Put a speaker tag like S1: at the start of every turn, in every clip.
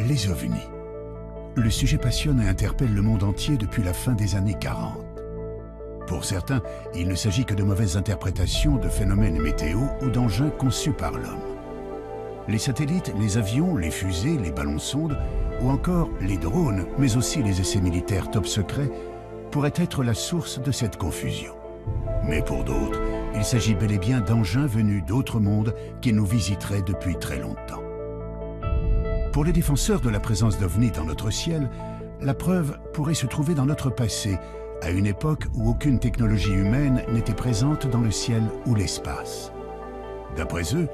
S1: Les ovnis. Le sujet passionne et interpelle le monde entier depuis la fin des années 40. Pour certains, il ne s'agit que de mauvaises interprétations de phénomènes météo ou d'engins conçus par l'homme. Les satellites, les avions, les fusées, les ballons-sondes ou encore les drones, mais aussi les essais militaires top secrets, pourraient être la source de cette confusion. Mais pour d'autres, il s'agit bel et bien d'engins venus d'autres mondes qui nous visiteraient depuis très longtemps. Pour les défenseurs de la présence d'ovnis dans notre ciel, la preuve pourrait se trouver dans notre passé, à une époque où aucune technologie humaine n'était présente dans le ciel ou l'espace. D'après eux,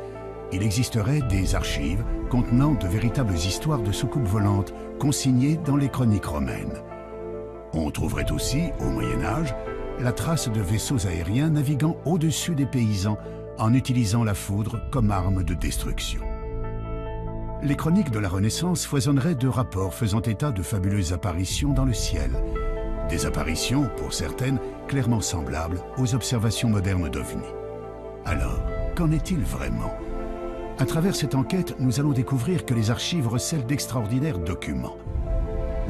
S1: il existerait des archives contenant de véritables histoires de soucoupes volantes consignées dans les chroniques romaines. On trouverait aussi, au Moyen-Âge, la trace de vaisseaux aériens naviguant au-dessus des paysans en utilisant la foudre comme arme de destruction. Les chroniques de la Renaissance foisonneraient de rapports faisant état de fabuleuses apparitions dans le ciel. Des apparitions, pour certaines, clairement semblables aux observations modernes d'ovnis. Alors, qu'en est-il vraiment ? À travers cette enquête, nous allons découvrir que les archives recèlent d'extraordinaires documents.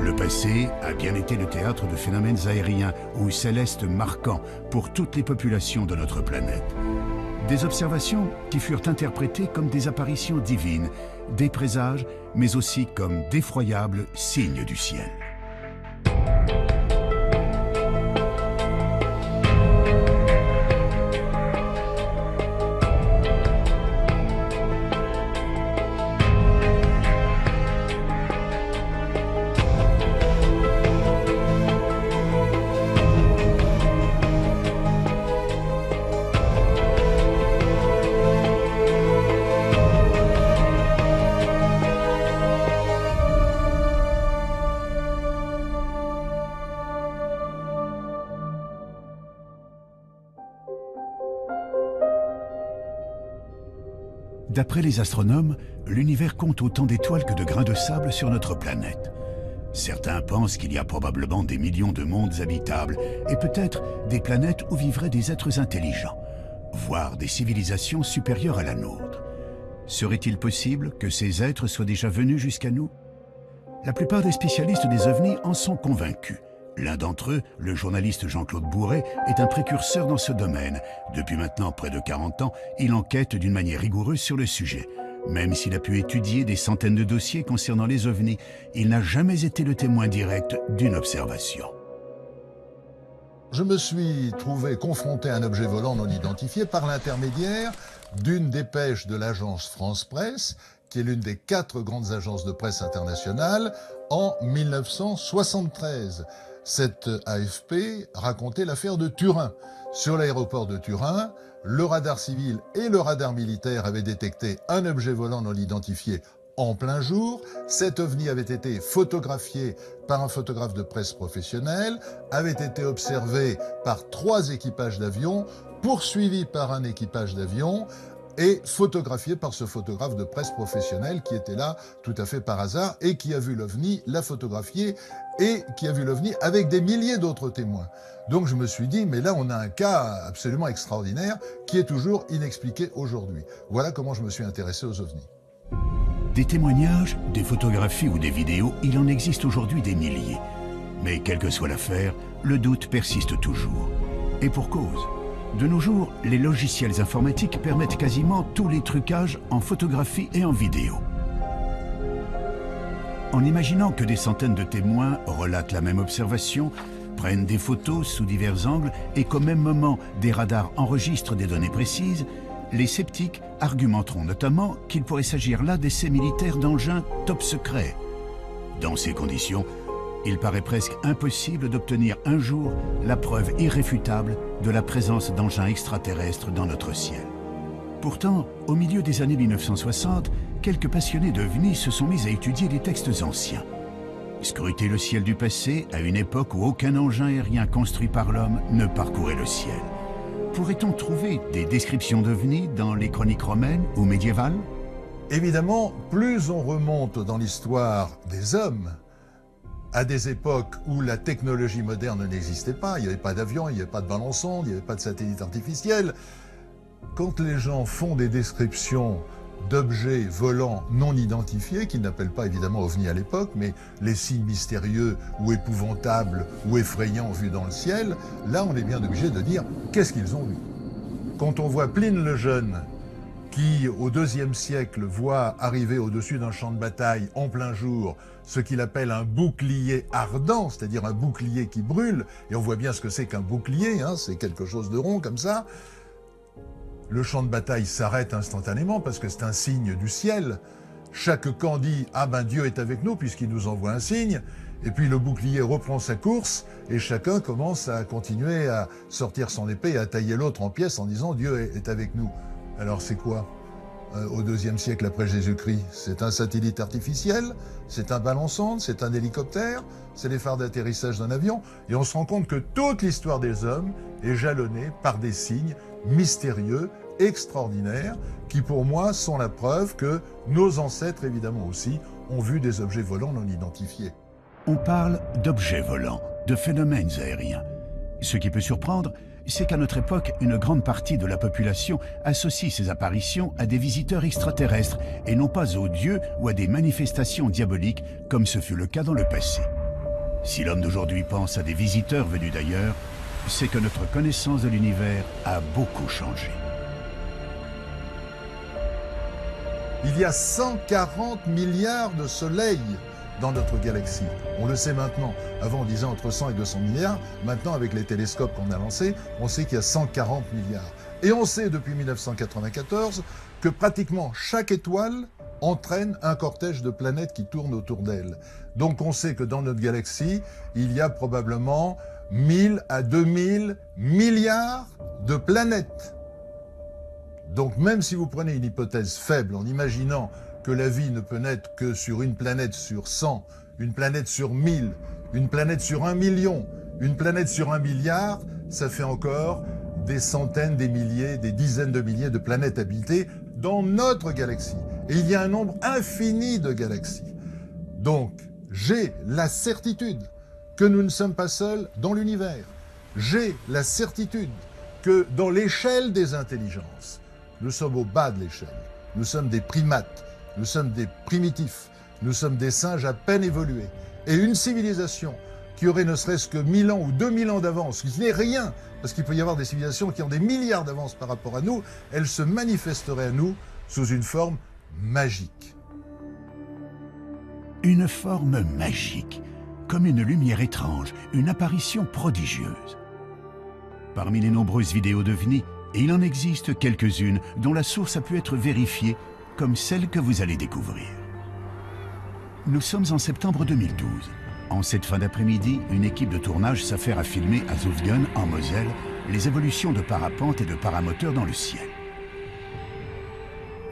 S1: Le passé a bien été le théâtre de phénomènes aériens ou célestes marquants pour toutes les populations de notre planète. Des observations qui furent interprétées comme des apparitions divines, des présages, mais aussi comme d'effroyables signes du ciel. D'après les astronomes, l'univers compte autant d'étoiles que de grains de sable sur notre planète. Certains pensent qu'il y a probablement des millions de mondes habitables et peut-être des planètes où vivraient des êtres intelligents, voire des civilisations supérieures à la nôtre. Serait-il possible que ces êtres soient déjà venus jusqu'à nous? La plupart des spécialistes des ovnis en sont convaincus. L'un d'entre eux, le journaliste Jean-Claude Bourret, est un précurseur dans ce domaine. Depuis maintenant près de 40 ans, il enquête d'une manière rigoureuse sur le sujet. Même s'il a pu étudier des centaines de dossiers concernant les ovnis, il n'a jamais été le témoin direct d'une observation.
S2: Je me suis trouvé confronté à un objet volant non identifié par l'intermédiaire d'une dépêche de l'agence France Presse, qui est l'une des 4 grandes agences de presse internationales, en 1973. Cette AFP racontait l'affaire de Turin. Sur l'aéroport de Turin, le radar civil et le radar militaire avaient détecté un objet volant non identifié en plein jour. Cet ovni avait été photographié par un photographe de presse professionnel, avait été observé par 3 équipages d'avions, poursuivi par un équipage d'avion et photographié par ce photographe de presse professionnel qui était là tout à fait par hasard et qui a vu l'OVNI, l'a photographié et qui a vu l'OVNI avec des milliers d'autres témoins. Donc je me suis dit, mais là on a un cas absolument extraordinaire qui est toujours inexpliqué aujourd'hui. Voilà comment je me suis intéressé aux OVNI.
S1: Des témoignages, des photographies ou des vidéos, il en existe aujourd'hui des milliers. Mais quelle que soit l'affaire, le doute persiste toujours. Et pour cause. De nos jours, les logiciels informatiques permettent quasiment tous les trucages en photographie et en vidéo. En imaginant que des centaines de témoins relatent la même observation, prennent des photos sous divers angles et qu'au même moment, des radars enregistrent des données précises, les sceptiques argumenteront notamment qu'il pourrait s'agir là d'essais militaires d'engins top secrets. Dans ces conditions, il paraît presque impossible d'obtenir un jour la preuve irréfutable de la présence d'engins extraterrestres dans notre ciel. Pourtant, au milieu des années 1960, quelques passionnés d'OVNI se sont mis à étudier les textes anciens. Scruter le ciel du passé à une époque où aucun engin aérien construit par l'homme ne parcourait le ciel. Pourrait-on trouver des descriptions d'OVNI dans les chroniques romaines ou médiévales?
S2: Évidemment, plus on remonte dans l'histoire des hommes, à des époques où la technologie moderne n'existait pas, il n'y avait pas d'avion, il n'y avait pas de ballon-sonde, il n'y avait pas de satellite artificiel. Quand les gens font des descriptions d'objets volants non identifiés, qu'ils n'appellent pas évidemment ovnis à l'époque, mais les signes mystérieux ou épouvantables ou effrayants vus dans le ciel, là on est bien obligé de dire qu'est-ce qu'ils ont vu. Quand on voit Pline le Jeune, qui au IIe siècle voit arriver au-dessus d'un champ de bataille en plein jour ce qu'il appelle un bouclier ardent, c'est-à-dire un bouclier qui brûle, et on voit bien ce que c'est qu'un bouclier, hein, c'est quelque chose de rond comme ça. Le champ de bataille s'arrête instantanément parce que c'est un signe du ciel. Chaque camp dit « Ah ben Dieu est avec nous puisqu'il nous envoie un signe ». Et puis le bouclier reprend sa course et chacun commence à continuer à sortir son épée et à tailler l'autre en pièces en disant « Dieu est avec nous ». Alors c'est quoi au IIe siècle après Jésus-Christ? C'est un satellite artificiel, c'est un ballon sonde, c'est un hélicoptère, c'est les phares d'atterrissage d'un avion. Et on se rend compte que toute l'histoire des hommes est jalonnée par des signes mystérieux, extraordinaires, qui pour moi sont la preuve que nos ancêtres, évidemment aussi, ont vu des objets volants non identifiés.
S1: On parle d'objets volants, de phénomènes aériens. Ce qui peut surprendre, c'est qu'à notre époque, une grande partie de la population associe ces apparitions à des visiteurs extraterrestres et non pas aux dieux ou à des manifestations diaboliques comme ce fut le cas dans le passé. Si l'homme d'aujourd'hui pense à des visiteurs venus d'ailleurs, c'est que notre connaissance de l'univers a beaucoup changé.
S2: Il y a 140 milliards de soleils dans notre galaxie. On le sait maintenant. Avant, on disait entre 100 et 200 milliards. Maintenant, avec les télescopes qu'on a lancés, on sait qu'il y a 140 milliards. Et on sait depuis 1994 que pratiquement chaque étoile entraîne un cortège de planètes qui tournent autour d'elle. Donc on sait que dans notre galaxie, il y a probablement 1000 à 2000 milliards de planètes. Donc même si vous prenez une hypothèse faible en imaginant que la vie ne peut naître que sur une planète sur 100, une planète sur 1000, une planète sur 1 million, une planète sur 1 milliard, ça fait encore des centaines, des milliers, des dizaines de milliers de planètes habitées dans notre galaxie. Et il y a un nombre infini de galaxies. Donc, j'ai la certitude que nous ne sommes pas seuls dans l'univers. J'ai la certitude que dans l'échelle des intelligences, nous sommes au bas de l'échelle. Nous sommes des primates. Nous sommes des primitifs, nous sommes des singes à peine évolués. Et une civilisation qui aurait ne serait-ce que 1000 ans ou 2000 ans d'avance, qui n'est rien, parce qu'il peut y avoir des civilisations qui ont des milliards d'avance par rapport à nous, elle se manifesterait à nous sous une forme magique.
S1: Une forme magique, comme une lumière étrange, une apparition prodigieuse. Parmi les nombreuses vidéos d'OVNI, et il en existe quelques-unes dont la source a pu être vérifiée, comme celle que vous allez découvrir. Nous sommes en septembre 2012. En cette fin d'après-midi, une équipe de tournage s'affaire à filmer à Zofgen, en Moselle, les évolutions de parapente et de paramoteurs dans le ciel.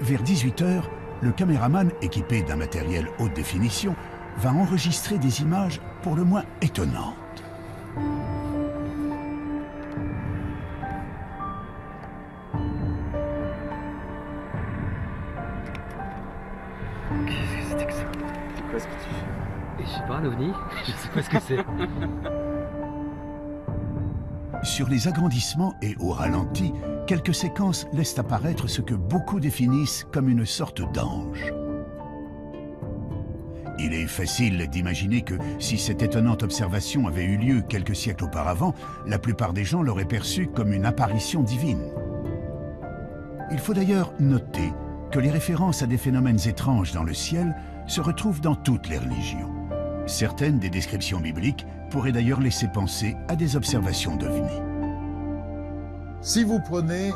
S1: Vers 18 h, le caméraman, équipé d'un matériel haute définition, va enregistrer des images pour le moins étonnantes.
S3: Qu'est-ce que tu fais? Je sais pas, un ovni? Je sais pas ce que c'est.
S1: Sur les agrandissements et au ralenti, quelques séquences laissent apparaître ce que beaucoup définissent comme une sorte d'ange. Il est facile d'imaginer que si cette étonnante observation avait eu lieu quelques siècles auparavant, la plupart des gens l'auraient perçue comme une apparition divine. Il faut d'ailleurs noter que les références à des phénomènes étranges dans le ciel se retrouvent dans toutes les religions. Certaines des descriptions bibliques pourraient d'ailleurs laisser penser à des observations d'OVNI.
S2: Si vous prenez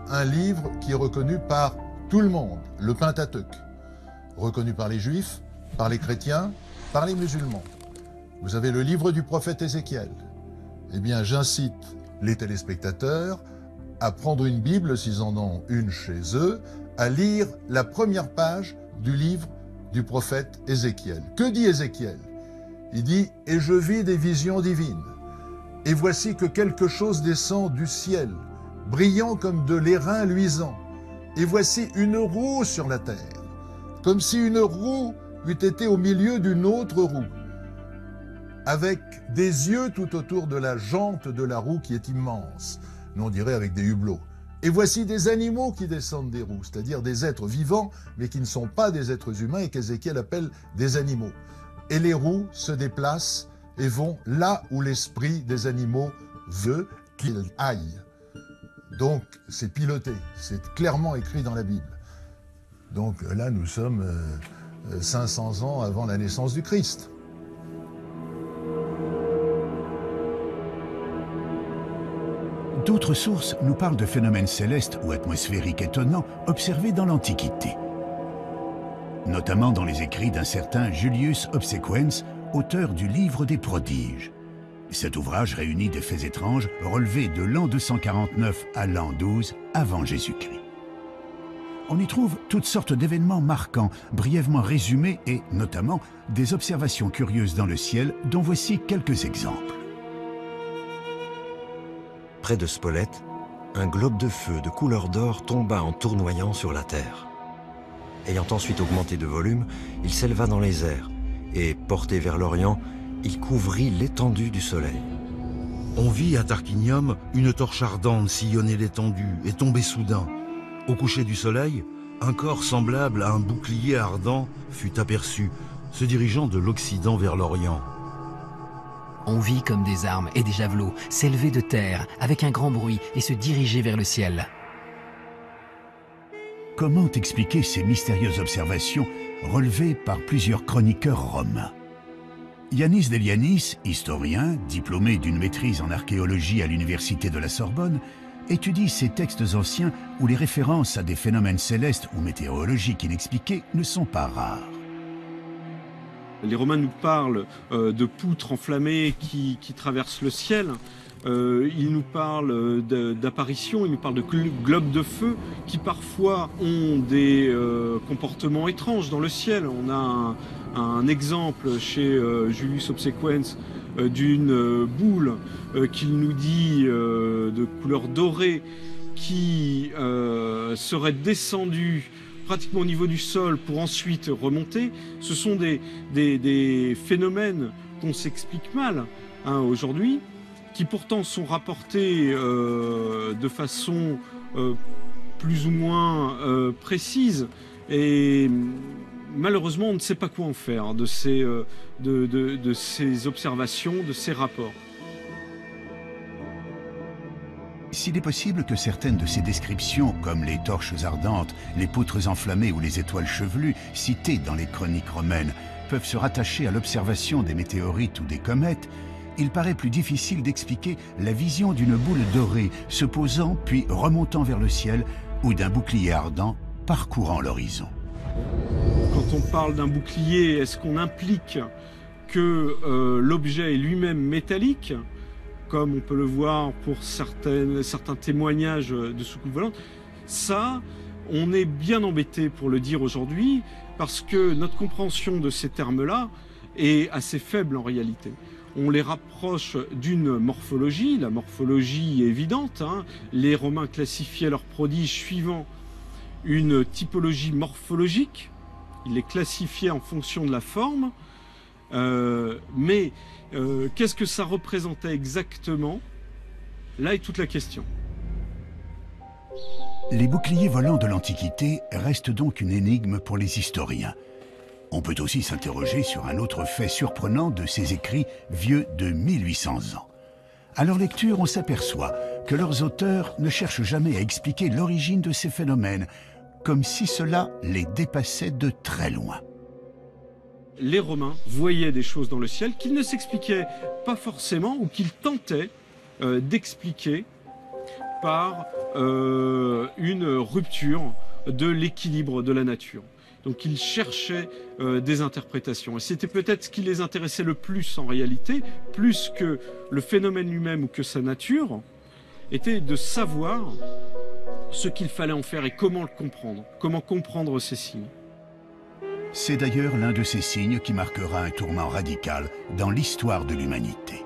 S2: un livre qui est reconnu par tout le monde, le Pentateuque, reconnu par les Juifs, par les chrétiens, par les musulmans, vous avez le livre du prophète Ézéchiel. Eh bien, j'incite les téléspectateurs à prendre une Bible, s'ils en ont une chez eux, à lire la première page du livre du prophète Ézéchiel. Que dit Ézéchiel? Il dit « Et je vis des visions divines, et voici que quelque chose descend du ciel, brillant comme de l'airain luisant, et voici une roue sur la terre, comme si une roue eût été au milieu d'une autre roue, avec des yeux tout autour de la jante de la roue qui est immense. Nous on dirait avec des hublots. Et voici des animaux qui descendent des roues, c'est-à-dire des êtres vivants, mais qui ne sont pas des êtres humains et qu'Ézéchiel appelle des animaux. Et les roues se déplacent et vont là où l'esprit des animaux veut qu'ils aillent. Donc c'est piloté, c'est clairement écrit dans la Bible. Donc là nous sommes 500 ans avant la naissance du Christ.
S1: D'autres sources nous parlent de phénomènes célestes ou atmosphériques étonnants observés dans l'Antiquité, notamment dans les écrits d'un certain Julius Obsequens, auteur du Livre des prodiges. Cet ouvrage réunit des faits étranges relevés de l'an 249 à l'an 12 avant Jésus-Christ. On y trouve toutes sortes d'événements marquants, brièvement résumés et, notamment, des observations curieuses dans le ciel dont voici quelques exemples.
S4: Près de Spolète, un globe de feu de couleur d'or tomba en tournoyant sur la terre. Ayant ensuite augmenté de volume, il s'éleva dans les airs et, porté vers l'Orient, il couvrit l'étendue du soleil.
S5: On vit à Tarquinium une torche ardente sillonner l'étendue et tomber soudain. Au coucher du soleil, un corps semblable à un bouclier ardent fut aperçu, se dirigeant de l'Occident vers l'Orient.
S6: On vit comme des armes et des javelots s'élever de terre avec un grand bruit et se diriger vers le ciel.
S1: Comment expliquer ces mystérieuses observations relevées par plusieurs chroniqueurs romains? Yanis Delianis, historien, diplômé d'une maîtrise en archéologie à l'université de la Sorbonne, étudie ces textes anciens où les références à des phénomènes célestes ou météorologiques inexpliqués ne sont pas rares.
S7: Les Romains nous parlent de poutres enflammées qui traversent le ciel. Ils nous parlent d'apparitions, ils nous parlent de globes de feu qui parfois ont des comportements étranges dans le ciel. On a un exemple chez Julius Obsequens d'une boule qu'il nous dit de couleur dorée qui serait descendue pratiquement au niveau du sol pour ensuite remonter. Ce sont des phénomènes qu'on s'explique mal aujourd'hui, qui pourtant sont rapportés de façon plus ou moins précise. Et malheureusement, on ne sait pas quoi en faire de ces observations, de ces rapports.
S1: S'il est possible que certaines de ces descriptions, comme les torches ardentes, les poutres enflammées ou les étoiles chevelues, citées dans les chroniques romaines, peuvent se rattacher à l'observation des météorites ou des comètes, il paraît plus difficile d'expliquer la vision d'une boule dorée se posant puis remontant vers le ciel ou d'un bouclier ardent parcourant l'horizon.
S7: Quand on parle d'un bouclier, est-ce qu'on implique que l'objet est lui-même métallique, comme on peut le voir pour certains témoignages de soucoupes volantes? Ça, on est bien embêté pour le dire aujourd'hui, parce que notre compréhension de ces termes-là est assez faible en réalité. On les rapproche d'une morphologie, la morphologie est évidente, Les Romains classifiaient leurs prodiges suivant une typologie morphologique, ils les classifiaient en fonction de la forme, mais qu'est-ce que ça représentait exactement? Là est toute la question.
S1: Les boucliers volants de l'Antiquité restent donc une énigme pour les historiens. On peut aussi s'interroger sur un autre fait surprenant de ces écrits vieux de 1800 ans. À leur lecture, on s'aperçoit que leurs auteurs ne cherchent jamais à expliquer l'origine de ces phénomènes, comme si cela les dépassait de très loin.
S7: Les Romains voyaient des choses dans le ciel qu'ils ne s'expliquaient pas forcément ou qu'ils tentaient d'expliquer par une rupture de l'équilibre de la nature. Donc ils cherchaient des interprétations. Et c'était peut-être ce qui les intéressait le plus en réalité, plus que le phénomène lui-même ou que sa nature, était de savoir ce qu'il fallait en faire et comment le comprendre, comment comprendre ces signes.
S1: C'est d'ailleurs l'un de ces signes qui marquera un tournant radical dans l'histoire de l'humanité.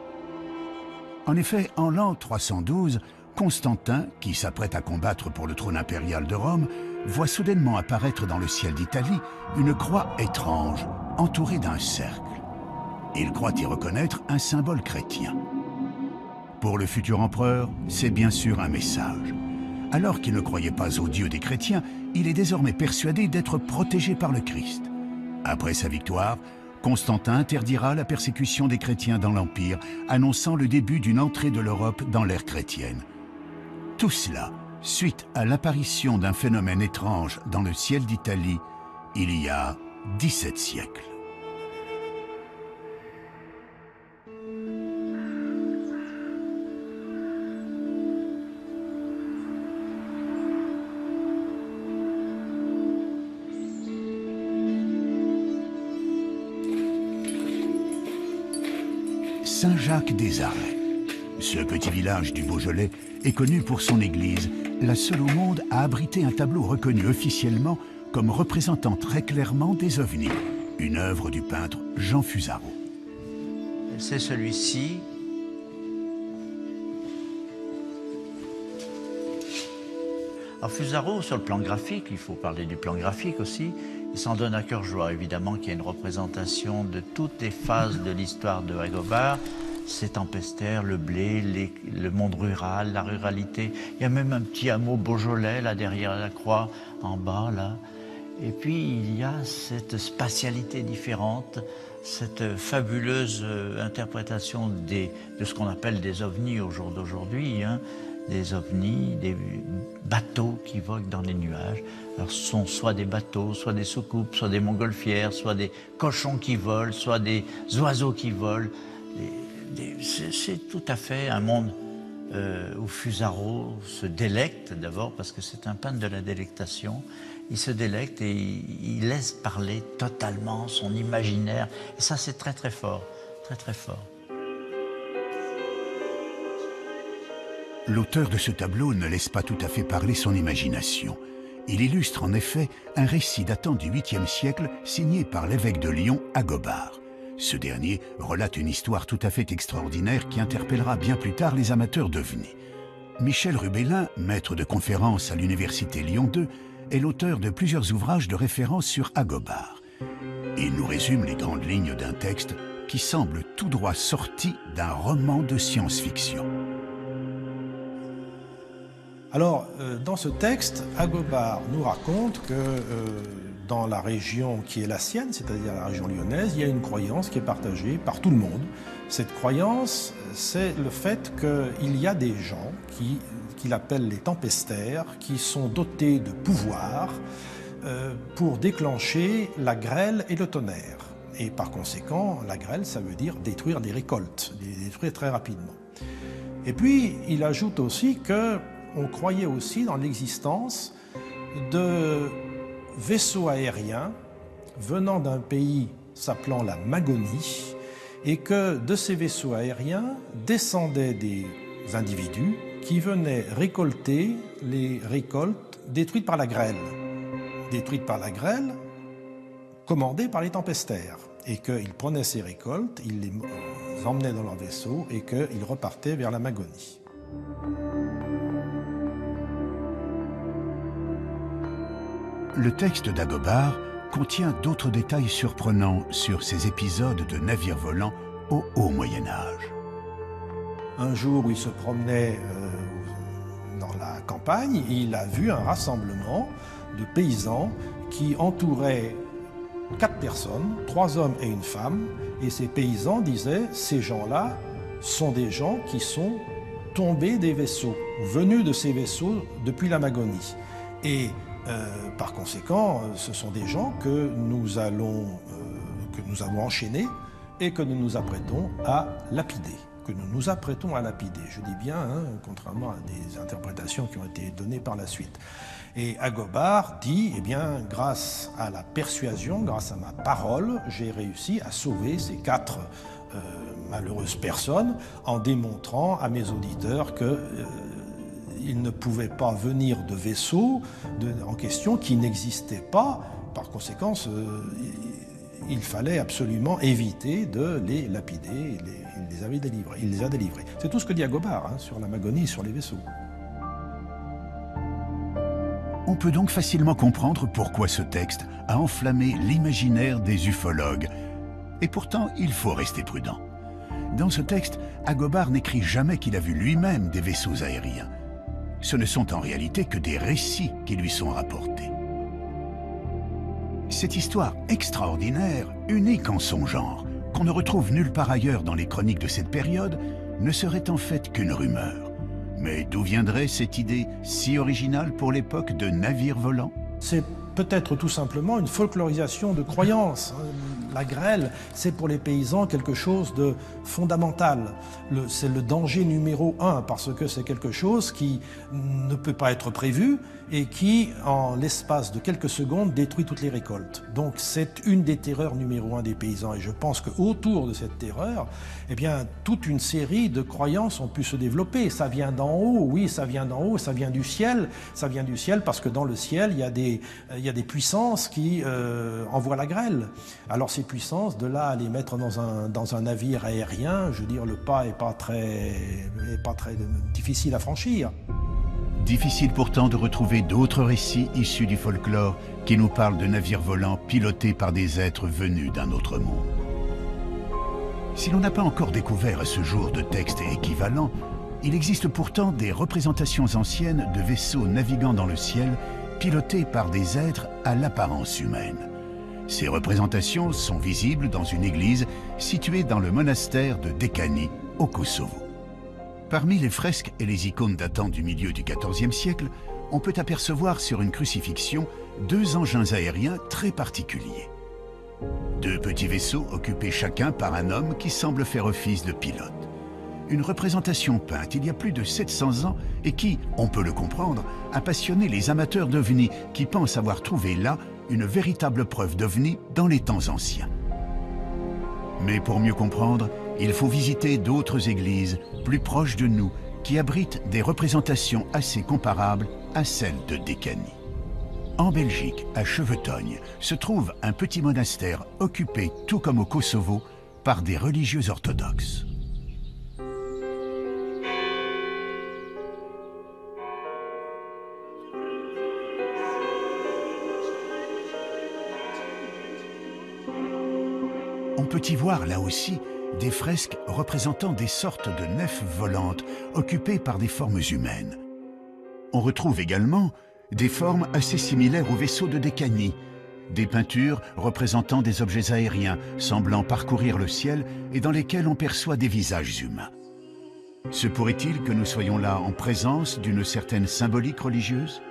S1: En effet, en l'an 312, Constantin, qui s'apprête à combattre pour le trône impérial de Rome, voit soudainement apparaître dans le ciel d'Italie une croix étrange, entourée d'un cercle. Il croit y reconnaître un symbole chrétien. Pour le futur empereur, c'est bien sûr un message. Alors qu'il ne croyait pas au Dieu des chrétiens, il est désormais persuadé d'être protégé par le Christ. Après sa victoire, Constantin interdira la persécution des chrétiens dans l'Empire, annonçant le début d'une entrée de l'Europe dans l'ère chrétienne. Tout cela, suite à l'apparition d'un phénomène étrange dans le ciel d'Italie, il y a 17 siècles. Saint-Jacques-des-Arrêts. Ce petit village du Beaujolais est connu pour son église, la seule au monde à abriter un tableau reconnu officiellement comme représentant très clairement des ovnis, une œuvre du peintre Jean Fusaro.
S8: C'est celui-ci. Alors Fusaro, sur le plan graphique, il faut parler du plan graphique aussi, il s'en donne à cœur joie, évidemment, qu'il y a une représentation de toutes les phases de l'histoire de Agobard. Ces tempestaires, le blé, le monde rural, la ruralité. Il y a même un petit hameau beaujolais, là, derrière la croix, en bas, là. Et puis, il y a cette spatialité différente, cette fabuleuse interprétation de ce qu'on appelle des ovnis au jour d'aujourd'hui, hein. Des ovnis, des bateaux qui voguent dans les nuages. Alors, ce sont soit des bateaux, soit des soucoupes, soit des montgolfières, soit des cochons qui volent, soit des oiseaux qui volent. C'est tout à fait un monde où Fusaro se délecte, d'abord parce que c'est un peintre de la délectation. Il se délecte et il laisse parler totalement son imaginaire. Et ça, c'est très très fort, très très fort.
S1: L'auteur de ce tableau ne laisse pas tout à fait parler son imagination. Il illustre en effet un récit datant du 8e siècle signé par l'évêque de Lyon, Agobard. Ce dernier relate une histoire tout à fait extraordinaire qui interpellera bien plus tard les amateurs d'ovnis. Michel Rubellin, maître de conférence à l'université Lyon 2, est l'auteur de plusieurs ouvrages de référence sur Agobard. Il nous résume les grandes lignes d'un texte qui semble tout droit sorti d'un roman de science-fiction.
S9: Alors, dans ce texte, Agobard nous raconte que dans la région qui est la sienne, c'est-à-dire la région lyonnaise, il y a une croyance qui est partagée par tout le monde. Cette croyance, c'est le fait qu'il y a des gens qu'il appelle les tempestaires, qui sont dotés de pouvoir pour déclencher la grêle et le tonnerre. Et par conséquent, la grêle, ça veut dire détruire des récoltes, les détruire très rapidement. Et puis, il ajoute aussi qu'on croyait aussi dans l'existence de vaisseaux aériens venant d'un pays s'appelant la Magonie, et que de ces vaisseaux aériens descendaient des individus qui venaient récolter les récoltes détruites par la grêle. Détruites par la grêle, commandées par les tempestaires. Et qu'ils prenaient ces récoltes, ils les emmenaient dans leur vaisseau et qu'ils repartaient vers la Magonie.
S1: Le texte d'Agobard contient d'autres détails surprenants sur ces épisodes de navires volants au haut Moyen-Âge.
S9: Un jour où il se promenait dans la campagne, il a vu un rassemblement de paysans qui entouraient 4 personnes, 3 hommes et une femme, et ces paysans disaient « ces gens-là sont des gens qui sont tombés des vaisseaux, venus de ces vaisseaux depuis la Magonie. » Et par conséquent, ce sont des gens que nous avons enchaînés et que nous nous apprêtons à lapider. Je dis bien, hein, contrairement à des interprétations qui ont été données par la suite. Et Agobard dit, eh bien, grâce à la persuasion, grâce à ma parole, j'ai réussi à sauver ces 4 malheureuses personnes en démontrant à mes auditeurs que il ne pouvait pas venir de vaisseaux en question qui n'existaient pas. Par conséquent, il fallait absolument éviter de les lapider. Il les a délivrés. C'est tout ce que dit Agobard sur la Magonie et sur les vaisseaux.
S1: On peut donc facilement comprendre pourquoi ce texte a enflammé l'imaginaire des ufologues. Et pourtant, il faut rester prudent. Dans ce texte, Agobard n'écrit jamais qu'il a vu lui-même des vaisseaux aériens. ce ne sont en réalité que des récits qui lui sont rapportés. Cette histoire extraordinaire, unique en son genre, qu'on ne retrouve nulle part ailleurs dans les chroniques de cette période, ne serait en fait qu'une rumeur. Mais d'où viendrait cette idée si originale pour l'époque de navires volants?
S9: C'est peut-être tout simplement une folklorisation de croyances. La grêle, c'est pour les paysans quelque chose de fondamental. C'est le danger numéro 1 parce que c'est quelque chose qui ne peut pas être prévu et qui, en l'espace de quelques secondes, détruit toutes les récoltes. Donc c'est une des terreurs numéro 1 des paysans. Et je pense qu'autour de cette terreur, eh bien, toute une série de croyances ont pu se développer. Ça vient d'en haut, oui, ça vient d'en haut, ça vient du ciel. Ça vient du ciel parce que dans le ciel, il y a des puissances qui envoient la grêle. Alors ces puissances, de là à les mettre dans un navire aérien, je veux dire, le pas est pas très difficile à franchir.
S1: Difficile pourtant de retrouver d'autres récits issus du folklore qui nous parlent de navires volants pilotés par des êtres venus d'un autre monde. Si l'on n'a pas encore découvert à ce jour de textes équivalents, il existe pourtant des représentations anciennes de vaisseaux naviguant dans le ciel pilotés par des êtres à l'apparence humaine. Ces représentations sont visibles dans une église située dans le monastère de Dekani, au Kosovo. Parmi les fresques et les icônes datant du milieu du XIVe siècle, on peut apercevoir sur une crucifixion 2 engins aériens très particuliers. 2 petits vaisseaux occupés chacun par un homme qui semble faire office de pilote. Une représentation peinte il y a plus de 700 ans et qui, on peut le comprendre, a passionné les amateurs d'ovnis qui pensent avoir trouvé là une véritable preuve d'ovnis dans les temps anciens. Mais pour mieux comprendre, il faut visiter d'autres églises plus proches de nous qui abritent des représentations assez comparables à celles de Dekani. En Belgique, à Chevetogne, se trouve un petit monastère occupé, tout comme au Kosovo, par des religieux orthodoxes. On peut y voir là aussi des fresques représentant des sortes de nefs volantes occupées par des formes humaines. On retrouve également des formes assez similaires aux vaisseaux de Dekani, des peintures représentant des objets aériens semblant parcourir le ciel et dans lesquels on perçoit des visages humains. Se pourrait-il que nous soyons là en présence d'une certaine symbolique religieuse?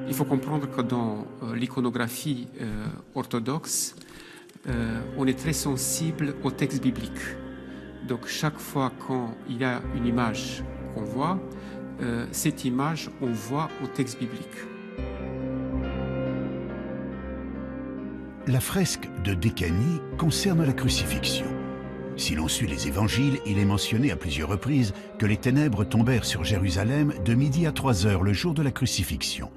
S3: Il faut comprendre que dans l'iconographie orthodoxe, on est très sensible au texte biblique. Donc chaque fois quand il y a une image qu'on voit, cette image, on voit au texte biblique.
S1: La fresque de Dekani concerne la crucifixion. Si l'on suit les évangiles, il est mentionné à plusieurs reprises que les ténèbres tombèrent sur Jérusalem de midi à 3 heures le jour de la crucifixion.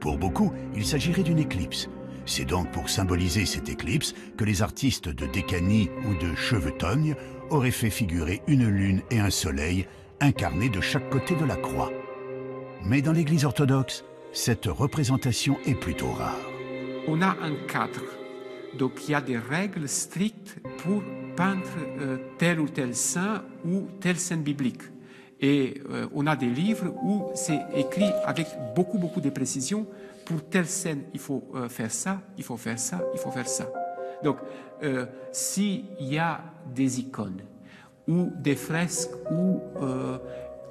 S1: Pour beaucoup, il s'agirait d'une éclipse. C'est donc pour symboliser cette éclipse que les artistes de Dekani ou de Chevetogne auraient fait figurer une lune et un soleil incarnés de chaque côté de la croix. Mais dans l'Église orthodoxe, cette représentation est plutôt rare.
S3: On a un cadre, donc il y a des règles strictes pour peindre tel ou tel saint ou telle scène biblique. Et on a des livres où c'est écrit avec beaucoup de précision. Pour telle scène, il faut faire ça, il faut faire ça, il faut faire ça. Donc, s'il y a des icônes ou des fresques où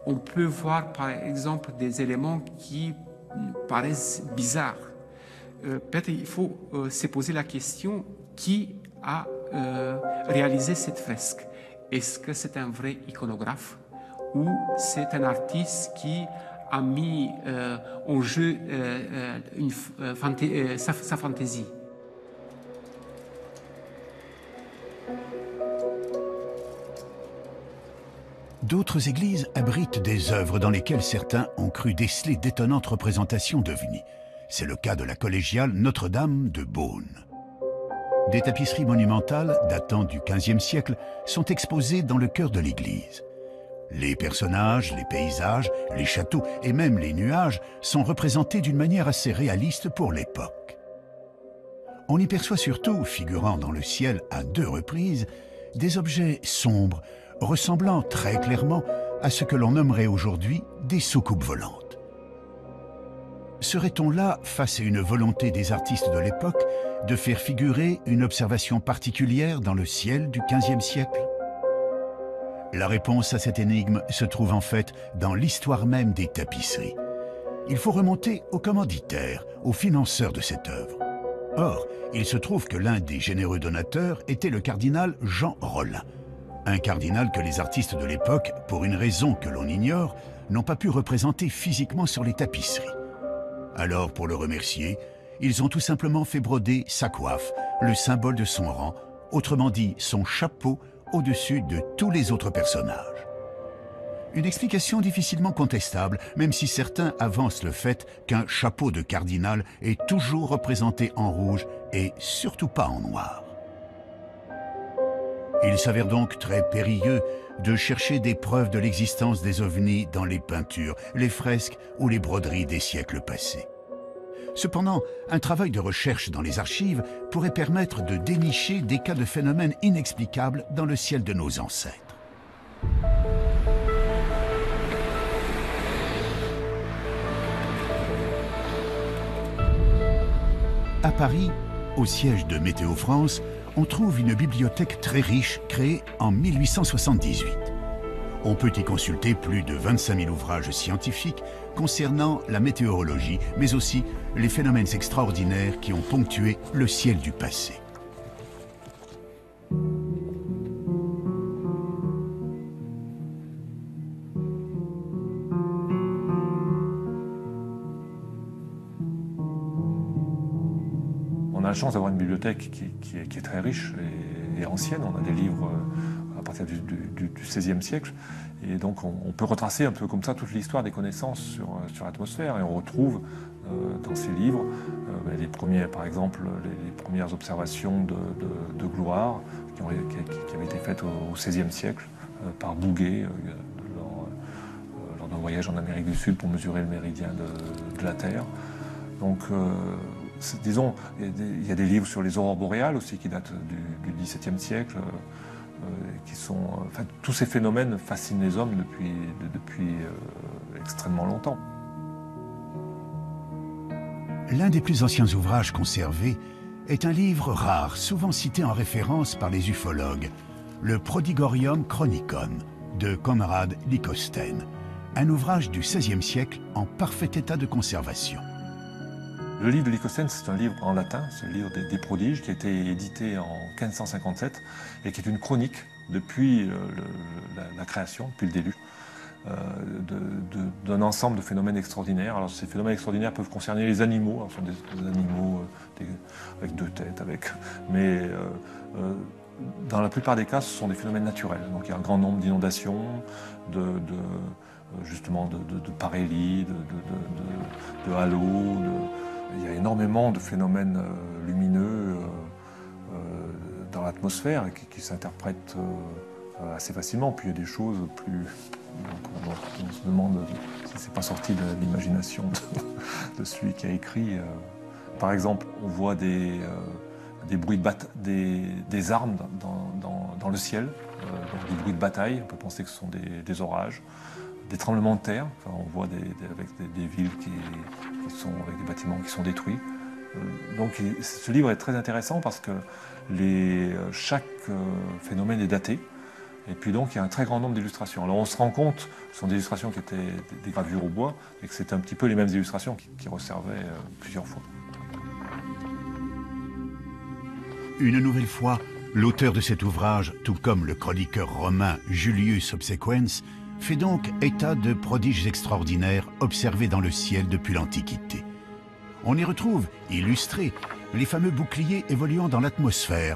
S3: on peut voir, par exemple, des éléments qui paraissent bizarres, peut-être il faut se poser la question qui a réalisé cette fresque. Est-ce que c'est un vrai iconographe ou c'est un artiste qui a mis en jeu sa fantaisie?
S1: D'autres églises abritent des œuvres dans lesquelles certains ont cru déceler d'étonnantes représentations d'ovnis. C'est le cas de la collégiale Notre-Dame de Beaune. Des tapisseries monumentales datant du XVe siècle sont exposées dans le cœur de l'église. Les personnages, les paysages, les châteaux et même les nuages sont représentés d'une manière assez réaliste pour l'époque. On y perçoit surtout, figurant dans le ciel à 2 reprises, des objets sombres, ressemblant très clairement à ce que l'on nommerait aujourd'hui des soucoupes volantes. Serait-on là face à une volonté des artistes de l'époque de faire figurer une observation particulière dans le ciel du XVe siècle? La réponse à cette énigme se trouve en fait dans l'histoire même des tapisseries. Il faut remonter au commanditaire, au financeur de cette œuvre. Or, il se trouve que l'un des généreux donateurs était le cardinal Jean Rollin, un cardinal que les artistes de l'époque, pour une raison que l'on ignore, n'ont pas pu représenter physiquement sur les tapisseries. Alors, pour le remercier, ils ont tout simplement fait broder sa coiffe, le symbole de son rang, autrement dit son chapeau, au-dessus de tous les autres personnages. Une explication difficilement contestable, même si certains avancent le fait qu'un chapeau de cardinal est toujours représenté en rouge et surtout pas en noir. Il s'avère donc très périlleux de chercher des preuves de l'existence des ovnis dans les peintures, les fresques ou les broderies des siècles passés. Cependant, un travail de recherche dans les archives pourrait permettre de dénicher des cas de phénomènes inexplicables dans le ciel de nos ancêtres. À Paris, au siège de Météo France, on trouve une bibliothèque très riche créée en 1878. On peut y consulter plus de 25 000 ouvrages scientifiques concernant la météorologie, mais aussi les phénomènes extraordinaires qui ont ponctué le ciel du passé.
S10: On a la chance d'avoir une bibliothèque qui est très riche et ancienne. On a des livres à partir du XVIe siècle. Et donc on peut retracer un peu comme ça toute l'histoire des connaissances sur l'atmosphère. Et on retrouve dans ces livres les premiers, par exemple, les premières observations de gloire qui avaient été faites au XVIe siècle par Bouguer lors d'un voyage en Amérique du Sud pour mesurer le méridien de la Terre. Donc, disons, il y a des livres sur les aurores boréales aussi qui datent du XVIIe siècle, qui sont, enfin, tous ces phénomènes fascinent les hommes depuis extrêmement longtemps.
S1: L'un des plus anciens ouvrages conservés est un livre rare, souvent cité en référence par les ufologues, le Prodigorium Chronicon de Conrad Lycosthenes, un ouvrage du XVIe siècle en parfait état de conservation.
S10: Le livre de Lycosthenes, c'est un livre en latin, c'est le livre des prodiges, qui a été édité en 1557 et qui est une chronique depuis la création, depuis le début, d'un ensemble de phénomènes extraordinaires. Alors ces phénomènes extraordinaires peuvent concerner les animaux, alors, ce sont des animaux avec deux têtes, mais dans la plupart des cas, ce sont des phénomènes naturels. Donc il y a un grand nombre d'inondations, justement de parélie, de halos. Il y a énormément de phénomènes lumineux dans l'atmosphère qui s'interprètent assez facilement. Puis il y a des choses plus... on se demande si c'est pas sorti de l'imagination de celui qui a écrit. Par exemple, on voit des bruits des armes dans le ciel, donc des bruits de bataille. On peut penser que ce sont des orages. Des tremblements de terre, enfin, on voit avec des villes qui sont avec des bâtiments qui sont détruits. Donc ce livre est très intéressant parce que chaque phénomène est daté. Et puis donc il y a un très grand nombre d'illustrations. Alors on se rend compte, ce sont des illustrations qui étaient des gravures au bois, et que c'était un petit peu les mêmes illustrations qui resservaient plusieurs fois.
S1: Une nouvelle fois, l'auteur de cet ouvrage, tout comme le chroniqueur romain Julius Obsequens, fait donc état de prodiges extraordinaires observés dans le ciel depuis l'Antiquité. On y retrouve, illustrés, les fameux boucliers évoluant dans l'atmosphère,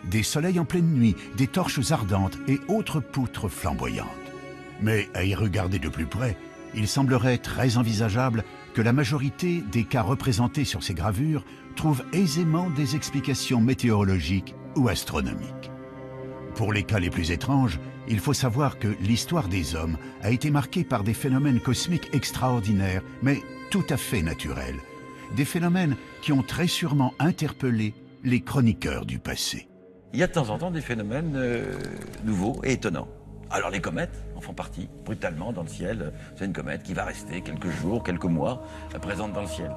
S1: des soleils en pleine nuit, des torches ardentes et autres poutres flamboyantes. Mais à y regarder de plus près, il semblerait très envisageable que la majorité des cas représentés sur ces gravures trouvent aisément des explications météorologiques ou astronomiques. Pour les cas les plus étranges, il faut savoir que l'histoire des hommes a été marquée par des phénomènes cosmiques extraordinaires, mais tout à fait naturels. Des phénomènes qui ont très sûrement interpellé les chroniqueurs du passé.
S11: Il y a de temps en temps des phénomènes nouveaux et étonnants. Alors les comètes en font partie, brutalement, dans le ciel. C'est une comète qui va rester quelques jours, quelques mois, présente dans le ciel.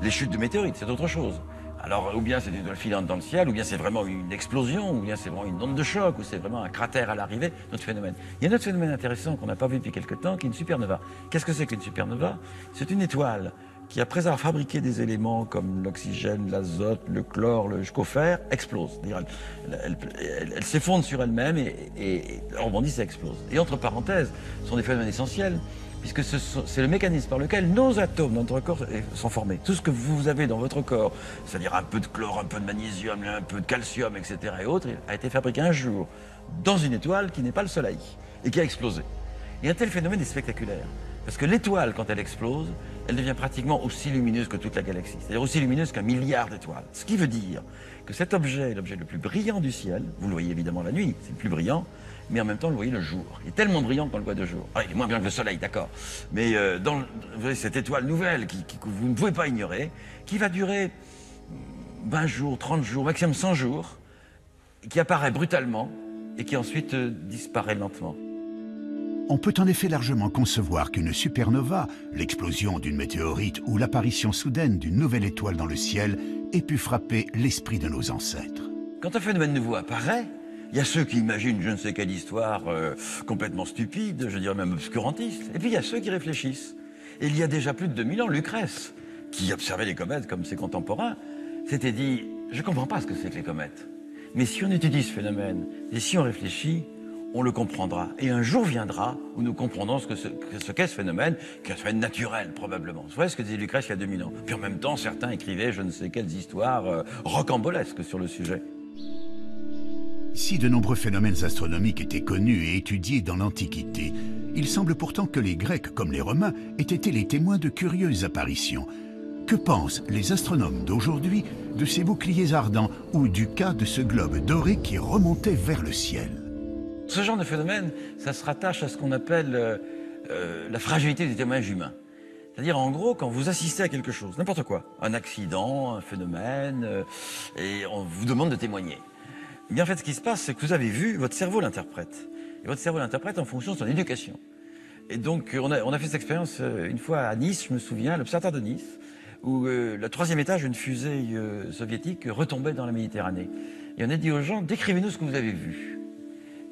S11: Les chutes de météorites, c'est autre chose. Alors, ou bien c'est une étoile filante dans le ciel, ou bien c'est vraiment une explosion, ou bien c'est vraiment une onde de choc, ou c'est vraiment un cratère à l'arrivée, notre phénomène. Il y a un autre phénomène intéressant qu'on n'a pas vu depuis quelque temps, qui est une supernova. Qu'est-ce que c'est qu'une supernova? C'est une étoile qui, après avoir fabriqué des éléments comme l'oxygène, l'azote, le chlore, jusqu'au fer, explose. Elle s'effondre sur elle-même et rebondit, ça explose. Et entre parenthèses, ce sont des phénomènes essentiels, puisque c'est le mécanisme par lequel nos atomes dans notre corps sont formés. Tout ce que vous avez dans votre corps, c'est-à-dire un peu de chlore, un peu de magnésium, un peu de calcium, etc. et autres, a été fabriqué un jour dans une étoile qui n'est pas le Soleil et qui a explosé. Et un tel phénomène est spectaculaire. Parce que l'étoile, quand elle explose, elle devient pratiquement aussi lumineuse que toute la galaxie. C'est-à-dire aussi lumineuse qu'un milliard d'étoiles. Ce qui veut dire que cet objet est l'objet le plus brillant du ciel. Vous le voyez évidemment la nuit, c'est le plus brillant. Mais en même temps, vous le voyez le jour. Il est tellement brillant qu'on le voit de jour. Ah, il est moins brillant que le soleil, d'accord. Mais vous voyez cette étoile nouvelle que vous ne pouvez pas ignorer, qui va durer 20 jours, 30 jours, maximum 100 jours, qui apparaît brutalement et qui ensuite disparaît lentement.
S1: On peut en effet largement concevoir qu'une supernova, l'explosion d'une météorite ou l'apparition soudaine d'une nouvelle étoile dans le ciel, ait pu frapper l'esprit de nos ancêtres.
S11: Quand un phénomène nouveau apparaît, il y a ceux qui imaginent je ne sais quelle histoire complètement stupide, je dirais même obscurantiste, et puis il y a ceux qui réfléchissent. Et il y a déjà plus de 2000 ans, Lucrèce, qui observait les comètes comme ses contemporains, s'était dit « je ne comprends pas ce que c'est que les comètes, mais si on étudie ce phénomène, et si on réfléchit, on le comprendra. Et un jour viendra où nous comprendrons ce qu'est ce phénomène, qui est un phénomène naturel, probablement. Vous voyez ce que disait Lucrèce il y a 2000 ans. Puis en même temps, certains écrivaient je ne sais quelles histoires rocambolesques sur le sujet.
S1: Si de nombreux phénomènes astronomiques étaient connus et étudiés dans l'Antiquité, il semble pourtant que les Grecs, comme les Romains, aient été les témoins de curieuses apparitions. Que pensent les astronomes d'aujourd'hui de ces boucliers ardents ou du cas de ce globe doré qui remontait vers le ciel?
S11: Ce genre de phénomène, ça se rattache à ce qu'on appelle la fragilité des témoignages humains. C'est-à-dire, en gros, quand vous assistez à quelque chose, n'importe quoi, un accident, un phénomène, et on vous demande de témoigner. Eh bien, en fait, ce qui se passe, c'est que vous avez vu, votre cerveau l'interprète. Et votre cerveau l'interprète en fonction de son éducation. Et donc, on a fait cette expérience une fois à Nice, je me souviens, l'observatoire de Nice, où le 3e étage d'une fusée soviétique retombait dans la Méditerranée. Et on a dit aux gens, décrivez-nous ce que vous avez vu.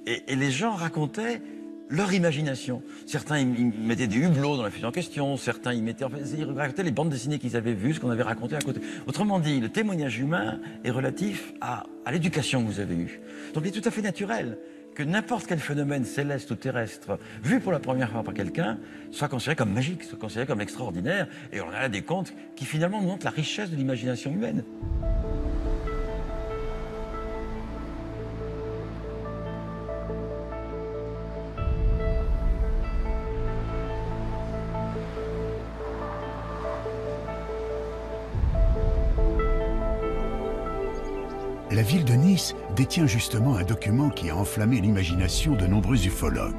S11: Et les gens racontaient leur imagination. Certains ils mettaient des hublots dans la fusée en question, certains ils racontaient les bandes dessinées qu'ils avaient vues, ce qu'on avait raconté à côté. Autrement dit, le témoignage humain est relatif à l'éducation que vous avez eue. Donc il est tout à fait naturel que n'importe quel phénomène céleste ou terrestre, vu pour la première fois par quelqu'un, soit considéré comme magique, soit considéré comme extraordinaire. Et on a là des contes qui finalement nous montrent la richesse de l'imagination humaine.
S1: La ville de Nice détient justement un document qui a enflammé l'imagination de nombreux ufologues.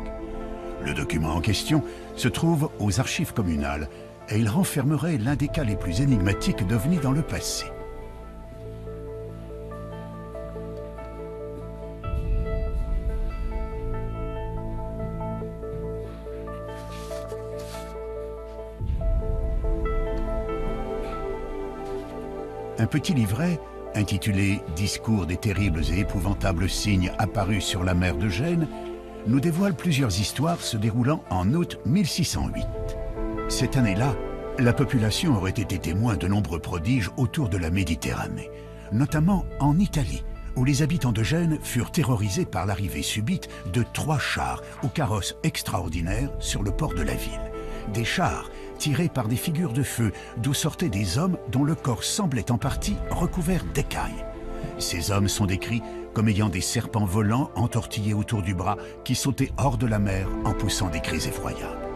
S1: Le document en question se trouve aux archives communales et il renfermerait l'un des cas les plus énigmatiques d'OVNI dans le passé. Un petit livret intitulé « Discours des terribles et épouvantables signes apparus sur la mer de Gênes », nous dévoile plusieurs histoires se déroulant en août 1608. Cette année-là, la population aurait été témoin de nombreux prodiges autour de la Méditerranée, notamment en Italie, où les habitants de Gênes furent terrorisés par l'arrivée subite de 3 chars aux carrosses extraordinaires sur le port de la ville. Des chars tirés par des figures de feu, d'où sortaient des hommes dont le corps semblait en partie recouvert d'écailles. Ces hommes sont décrits comme ayant des serpents volants entortillés autour du bras qui sautaient hors de la mer en poussant des cris effroyables.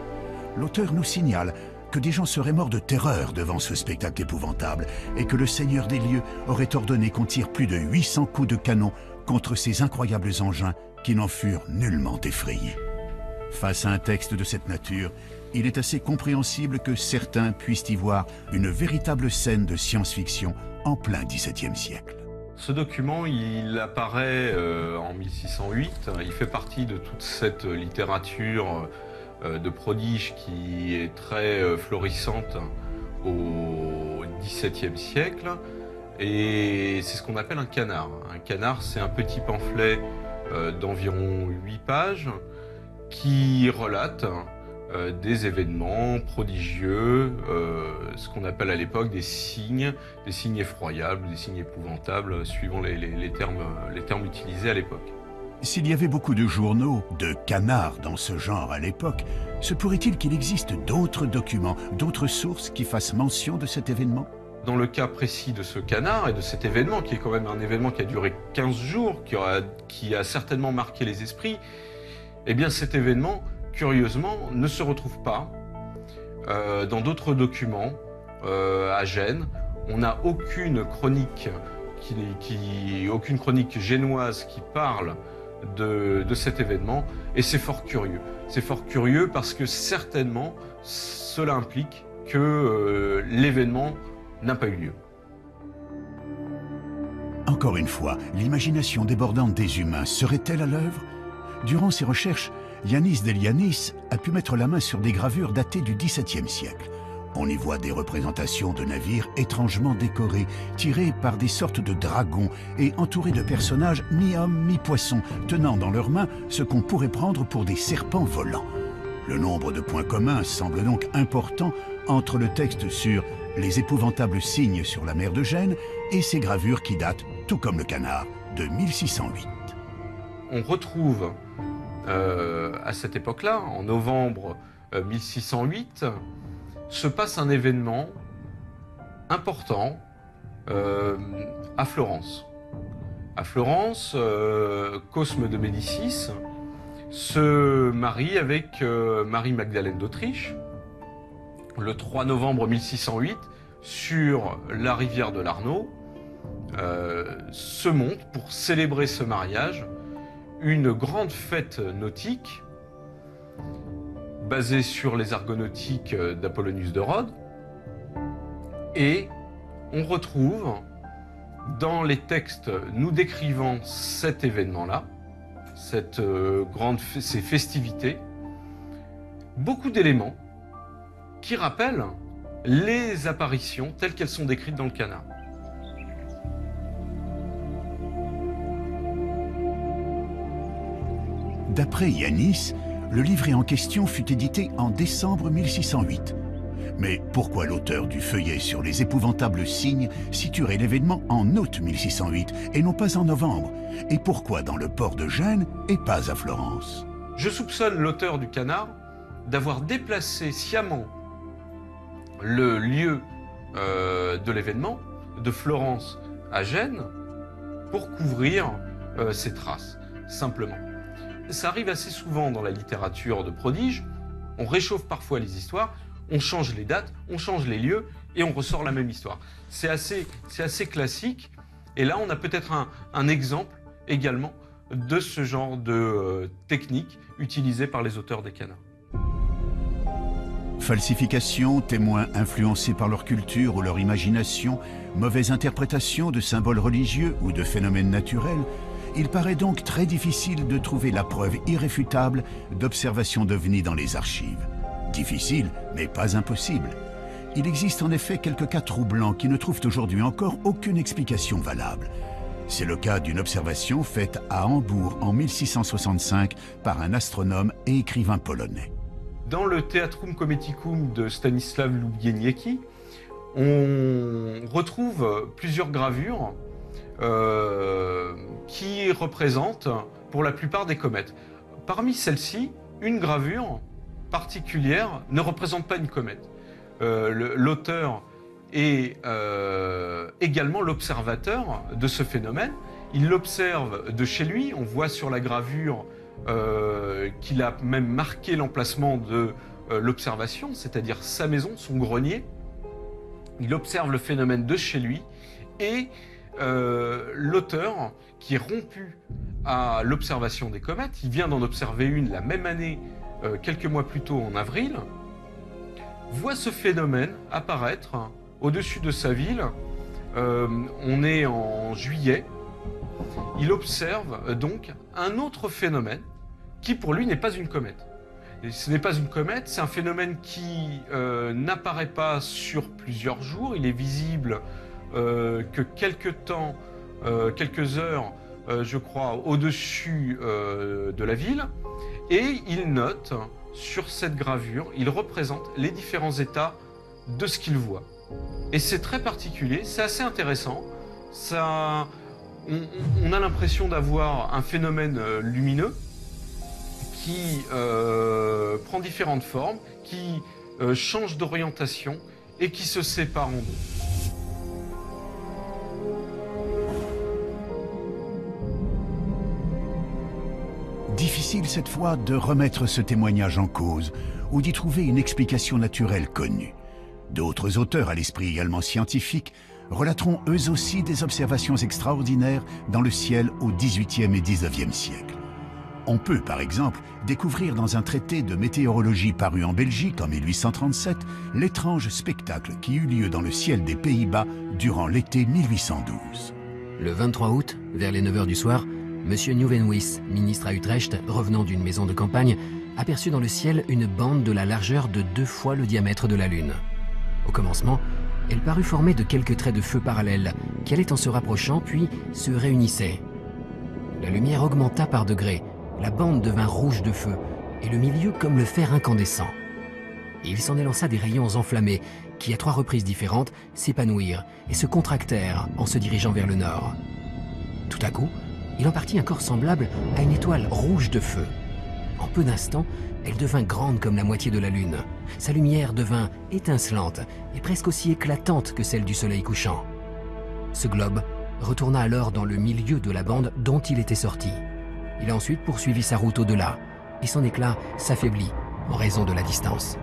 S1: L'auteur nous signale que des gens seraient morts de terreur devant ce spectacle épouvantable et que le seigneur des lieux aurait ordonné qu'on tire plus de 800 coups de canon contre ces incroyables engins qui n'en furent nullement effrayés. Face à un texte de cette nature, il est assez compréhensible que certains puissent y voir une véritable scène de science-fiction en plein XVIIe siècle.
S12: Ce document, il apparaît en 1608. Il fait partie de toute cette littérature de prodige qui est très florissante au XVIIe siècle. Et c'est ce qu'on appelle un canard. Un canard, c'est un petit pamphlet d'environ 8 pages qui relate des événements prodigieux, ce qu'on appelle à l'époque des signes effroyables, des signes épouvantables, suivant les termes utilisés à l'époque.
S1: S'il y avait beaucoup de journaux, de canards dans ce genre à l'époque, se pourrait-il qu'il existe d'autres documents, d'autres sources qui fassent mention de cet événement?
S12: Dans le cas précis de ce canard et de cet événement, qui est quand même un événement qui a duré 15 jours, qui a certainement marqué les esprits, eh bien cet événement, curieusement, ne se retrouve pas dans d'autres documents à Gênes. On n'a aucune chronique aucune chronique génoise qui parle de cet événement, et c'est fort curieux. C'est fort curieux parce que certainement cela implique que l'événement n'a pas eu lieu.
S1: Encore une fois, l'imagination débordante des humains serait-elle à l'œuvre? Durant ses recherches, Yanis Delianis a pu mettre la main sur des gravures datées du XVIIe siècle. On y voit des représentations de navires étrangement décorés, tirés par des sortes de dragons et entourés de personnages mi-hommes, mi-poissons, tenant dans leurs mains ce qu'on pourrait prendre pour des serpents volants. Le nombre de points communs semble donc important entre le texte sur les épouvantables signes sur la mer de Gênes et ces gravures qui datent, tout comme le canard, de 1608.
S12: On retrouve à cette époque-là, en novembre 1608, se passe un événement important à Florence. À Florence, Cosme de Médicis se marie avec Marie-Magdalène d'Autriche le 3 novembre 1608 sur la rivière de l'Arno. Se monte pour célébrer ce mariage une grande fête nautique basée sur les argonautiques d'Apollonius de Rhodes, et on retrouve dans les textes nous décrivant cet événement-là, ces festivités, beaucoup d'éléments qui rappellent les apparitions telles qu'elles sont décrites dans le canard.
S1: D'après Yanis, le livret en question fut édité en décembre 1608. Mais pourquoi l'auteur du feuillet sur les épouvantables signes situerait l'événement en août 1608 et non pas en novembre? Et pourquoi dans le port de Gênes et pas à Florence?
S12: Je soupçonne l'auteur du canard d'avoir déplacé sciemment le lieu de l'événement de Florence à Gênes pour couvrir ses traces, simplement. Ça arrive assez souvent dans la littérature de prodige, on réchauffe parfois les histoires, on change les dates, on change les lieux et on ressort la même histoire. C'est assez classique, et là on a peut-être un exemple également de ce genre de technique utilisée par les auteurs des canards.
S1: Falsification, témoins influencés par leur culture ou leur imagination, mauvaise interprétation de symboles religieux ou de phénomènes naturels, il paraît donc très difficile de trouver la preuve irréfutable d'observations d'ovnis dans les archives. Difficile, mais pas impossible. Il existe en effet quelques cas troublants qui ne trouvent aujourd'hui encore aucune explication valable. C'est le cas d'une observation faite à Hambourg en 1665 par un astronome et écrivain polonais.
S12: Dans le Theatrum Cometicum de Stanisław Lubieniecki, on retrouve plusieurs gravures qui représentent pour la plupart des comètes. Parmi celles-ci, une gravure particulière ne représente pas une comète. L'auteur est également l'observateur de ce phénomène. Il l'observe de chez lui. On voit sur la gravure qu'il a même marqué l'emplacement de l'observation, c'est-à-dire sa maison, son grenier. Il observe le phénomène de chez lui, et l'auteur, qui est rompu à l'observation des comètes, il vient d'en observer une la même année, quelques mois plus tôt en avril, voit ce phénomène apparaître au-dessus de sa ville on est en juillet. Il observe donc un autre phénomène qui pour lui n'est pas une comète. Et ce n'est pas une comète, c'est un phénomène qui n'apparaît pas sur plusieurs jours. Il est visible que quelques temps, quelques heures, je crois, au-dessus de la ville. Et il note sur cette gravure, il représente les différents états de ce qu'il voit. Et c'est très particulier, c'est assez intéressant. Ça, on a l'impression d'avoir un phénomène lumineux qui prend différentes formes, qui change d'orientation et qui se sépare en deux.
S1: Difficile cette fois de remettre ce témoignage en cause ou d'y trouver une explication naturelle connue. D'autres auteurs à l'esprit également scientifique relateront eux aussi des observations extraordinaires dans le ciel au XVIIIe et XIXe siècle. On peut par exemple découvrir dans un traité de météorologie paru en Belgique en 1837 l'étrange spectacle qui eut lieu dans le ciel des Pays-Bas durant l'été 1812.
S6: Le 23 août, vers les 9 h du soir, M. Nieuwenhuis, ministre à Utrecht, revenant d'une maison de campagne, aperçut dans le ciel une bande de la largeur de 2 fois le diamètre de la Lune. Au commencement, elle parut formée de quelques traits de feu parallèles, qui allaient en se rapprochant puis se réunissaient. La lumière augmenta par degrés, la bande devint rouge de feu, et le milieu comme le fer incandescent. Et il s'en élança des rayons enflammés, qui à 3 reprises différentes s'épanouirent et se contractèrent en se dirigeant vers le nord. Tout à coup, il en partit un corps semblable à une étoile rouge de feu. En peu d'instants, elle devint grande comme la moitié de la Lune. Sa lumière devint étincelante et presque aussi éclatante que celle du soleil couchant. Ce globe retourna alors dans le milieu de la bande dont il était sorti. Il a ensuite poursuivi sa route au-delà, et son éclat s'affaiblit en raison de la distance.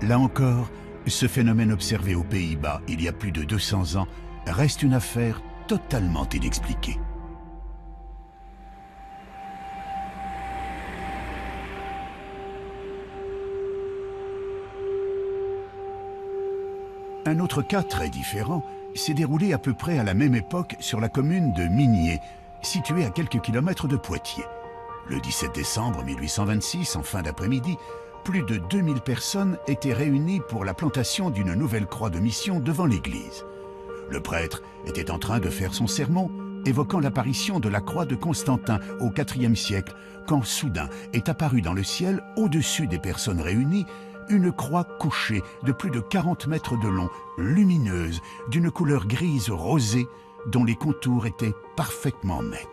S1: Là encore, ce phénomène observé aux Pays-Bas il y a plus de 200 ans reste une affaire totalement inexpliquée. Un autre cas très différent s'est déroulé à peu près à la même époque sur la commune de Migné, située à quelques kilomètres de Poitiers. Le 17 décembre 1826, en fin d'après-midi, plus de 2000 personnes étaient réunies pour la plantation d'une nouvelle croix de mission devant l'église. Le prêtre était en train de faire son sermon, évoquant l'apparition de la croix de Constantin au IVe siècle, quand soudain est apparue dans le ciel, au-dessus des personnes réunies, une croix couchée de plus de 40 mètres de long, lumineuse, d'une couleur grise rosée, dont les contours étaient parfaitement nets.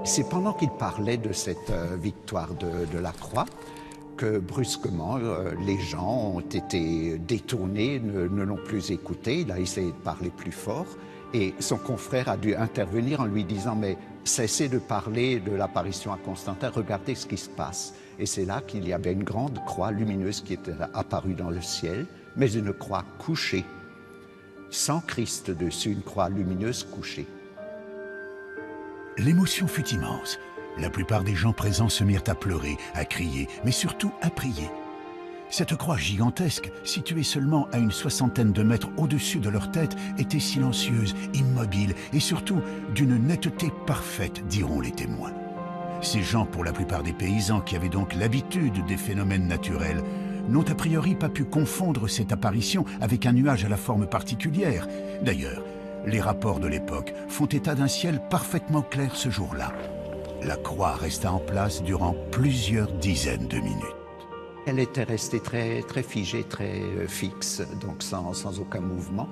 S13: C'est pendant qu'il parlait de cette victoire de la croix que brusquement les gens ont été détournés, ne l'ont plus écouté. Il a essayé de parler plus fort et son confrère a dû intervenir en lui disant « mais cessez de parler de l'apparition à Constantin, regardez ce qui se passe ». Et c'est là qu'il y avait une grande croix lumineuse qui était apparue dans le ciel, mais une croix couchée, sans Christ dessus, une croix lumineuse couchée.
S1: L'émotion fut immense. La plupart des gens présents se mirent à pleurer, à crier, mais surtout à prier. Cette croix gigantesque, située seulement à une 60aine de mètres au-dessus de leur tête, était silencieuse, immobile et surtout d'une netteté parfaite, diront les témoins. Ces gens, pour la plupart des paysans qui avaient donc l'habitude des phénomènes naturels, n'ont a priori pas pu confondre cette apparition avec un nuage à la forme particulière. D'ailleurs, les rapports de l'époque font état d'un ciel parfaitement clair ce jour-là. La croix resta en place durant plusieurs dizaines de minutes.
S13: Elle était restée très figée, très fixe, donc sans aucun mouvement.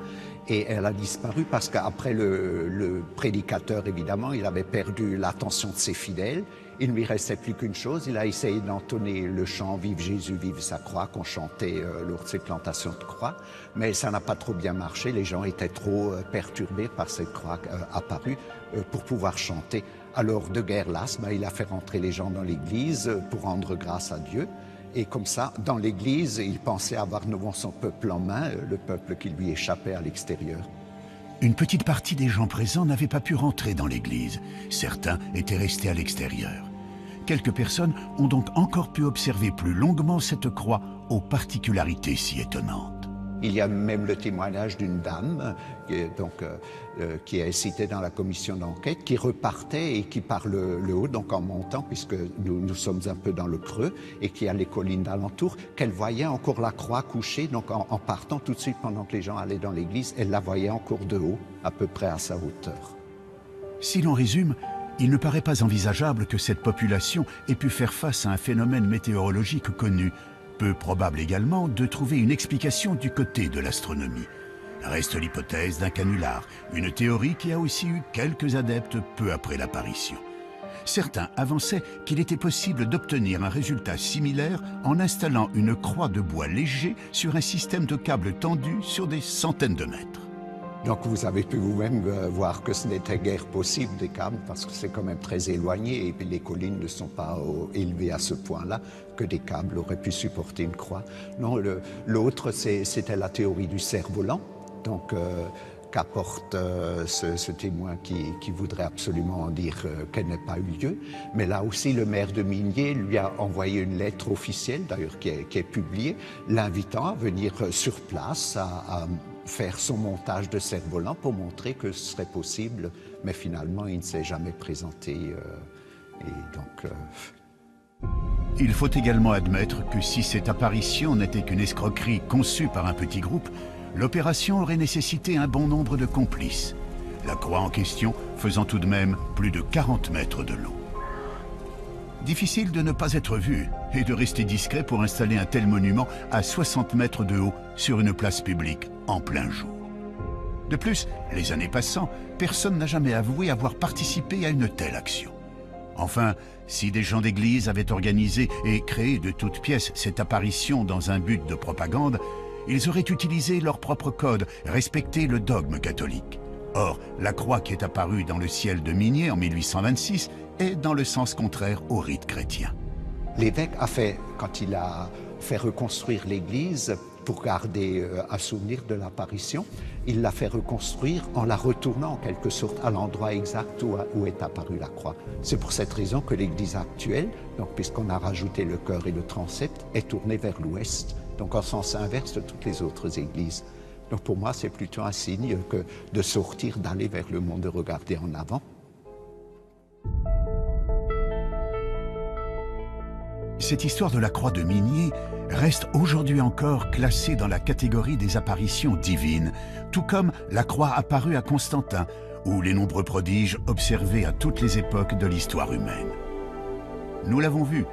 S13: Et elle a disparu parce qu'après le prédicateur, évidemment, il avait perdu l'attention de ses fidèles. Il ne lui restait plus qu'une chose, il a essayé d'entonner le chant « Vive Jésus, vive sa croix » qu'on chantait lors de ses plantations de croix, mais ça n'a pas trop bien marché, les gens étaient trop perturbés par cette croix apparue pour pouvoir chanter. Alors de guerre lasse, il a fait rentrer les gens dans l'église pour rendre grâce à Dieu. Et comme ça, dans l'église, il pensait avoir de nouveau son peuple en main, le peuple qui lui échappait à l'extérieur.
S1: Une petite partie des gens présents n'avaient pas pu rentrer dans l'église. Certains étaient restés à l'extérieur. Quelques personnes ont donc encore pu observer plus longuement cette croix aux particularités si étonnantes.
S13: Il y a même le témoignage d'une dame qui est citée dans la commission d'enquête, qui repartait et qui par le haut, donc en montant, puisque nous sommes un peu dans le creux, et qui a les collines d'alentour, qu'elle voyait encore la croix couchée, donc en partant tout de suite pendant que les gens allaient dans l'église, elle la voyait encore de haut, à peu près à sa hauteur.
S1: Si l'on résume, il ne paraît pas envisageable que cette population ait pu faire face à un phénomène météorologique connu. Peu probable également de trouver une explication du côté de l'astronomie. Reste l'hypothèse d'un canular, une théorie qui a aussi eu quelques adeptes peu après l'apparition. Certains avançaient qu'il était possible d'obtenir un résultat similaire en installant une croix de bois léger sur un système de câbles tendus sur des centaines de mètres.
S13: Donc vous avez pu vous-même voir que ce n'était guère possible des câbles parce que c'est quand même très éloigné et puis les collines ne sont pas élevées à ce point-là que des câbles auraient pu supporter une croix. Non, l'autre c'était la théorie du cerf-volant, donc qu'apporte ce témoin qui voudrait absolument dire qu'elle n'ait pas eu lieu. Mais là aussi le maire de Migné lui a envoyé une lettre officielle, d'ailleurs qui est publiée, l'invitant à venir sur place à faire son montage de cerf-volant pour montrer que ce serait possible, mais finalement il ne s'est jamais présenté.
S1: Il faut également admettre que si cette apparition n'était qu'une escroquerie conçue par un petit groupe, l'opération aurait nécessité un bon nombre de complices, la croix en question faisant tout de même plus de 40 mètres de long. Difficile de ne pas être vu et de rester discret pour installer un tel monument à 60 mètres de haut sur une place publique en plein jour. De plus, les années passant, personne n'a jamais avoué avoir participé à une telle action. Enfin, si des gens d'église avaient organisé et créé de toutes pièces cette apparition dans un but de propagande, ils auraient utilisé leur propre code, respecté le dogme catholique. Or, la croix qui est apparue dans le ciel de Migné en 1826 est dans le sens contraire au rite chrétien.
S13: L'évêque a fait, quand il a fait reconstruire l'église pour garder un souvenir de l'apparition, il l'a fait reconstruire en la retournant en quelque sorte à l'endroit exact où est apparue la croix. C'est pour cette raison que l'église actuelle, donc puisqu'on a rajouté le chœur et le transept, est tournée vers l'ouest, donc en sens inverse de toutes les autres églises. Donc pour moi, c'est plutôt un signe que de sortir, d'aller vers le monde, de regarder en avant.
S1: Cette histoire de la croix de Migné reste aujourd'hui encore classée dans la catégorie des apparitions divines, tout comme la croix apparue à Constantin, ou les nombreux prodiges observés à toutes les époques de l'histoire humaine. Nous l'avons vu,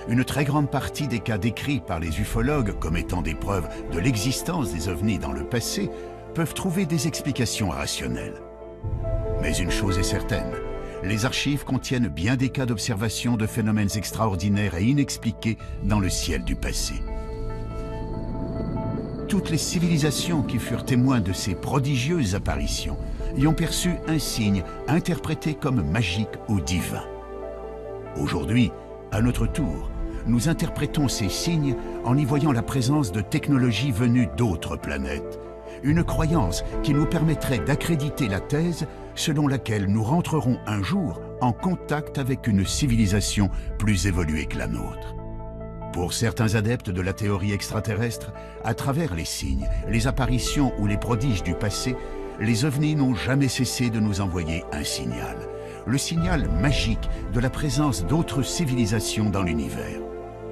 S1: une très grande partie des cas décrits par les ufologues comme étant des preuves de l'existence des ovnis dans le passé peuvent trouver des explications rationnelles. Mais une chose est certaine, les archives contiennent bien des cas d'observation de phénomènes extraordinaires et inexpliqués dans le ciel du passé. Toutes les civilisations qui furent témoins de ces prodigieuses apparitions y ont perçu un signe interprété comme magique ou divin. Aujourd'hui, à notre tour, nous interprétons ces signes en y voyant la présence de technologies venues d'autres planètes. Une croyance qui nous permettrait d'accréditer la thèse selon laquelle nous rentrerons un jour en contact avec une civilisation plus évoluée que la nôtre. Pour certains adeptes de la théorie extraterrestre, à travers les signes, les apparitions ou les prodiges du passé, les ovnis n'ont jamais cessé de nous envoyer un signal. Le signal magique de la présence d'autres civilisations dans l'univers.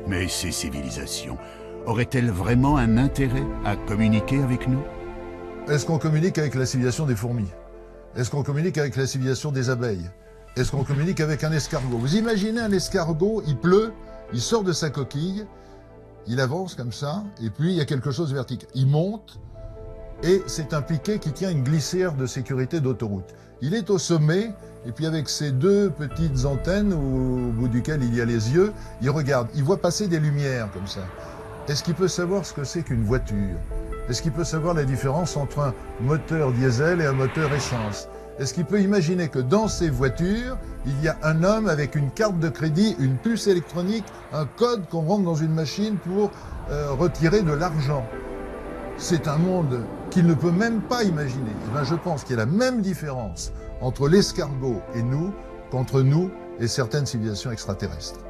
S1: Mais ces civilisations auraient-elles vraiment un intérêt à communiquer avec nous?
S2: Est-ce qu'on communique avec la civilisation des fourmis? Est-ce qu'on communique avec la civilisation des abeilles? Est-ce qu'on communique avec un escargot? Vous imaginez un escargot, il pleut, il sort de sa coquille, Il avance comme ça, et puis il y a quelque chose de vertical. Il monte, et c'est un piquet qui tient une glissière de sécurité d'autoroute. Il est au sommet, et puis avec ses deux petites antennes au bout duquel il y a les yeux, il regarde, il voit passer des lumières comme ça. Est-ce qu'il peut savoir ce que c'est qu'une voiture? Est-ce qu'il peut savoir la différence entre un moteur diesel et un moteur essence? Est-ce qu'il peut imaginer que dans ces voitures, il y a un homme avec une carte de crédit, une puce électronique, un code qu'on rentre dans une machine pour retirer de l'argent? C'est un monde qu'il ne peut même pas imaginer. Eh bien, je pense qu'il y a la même différence entre l'escargot et nous qu'entre nous et certaines civilisations extraterrestres.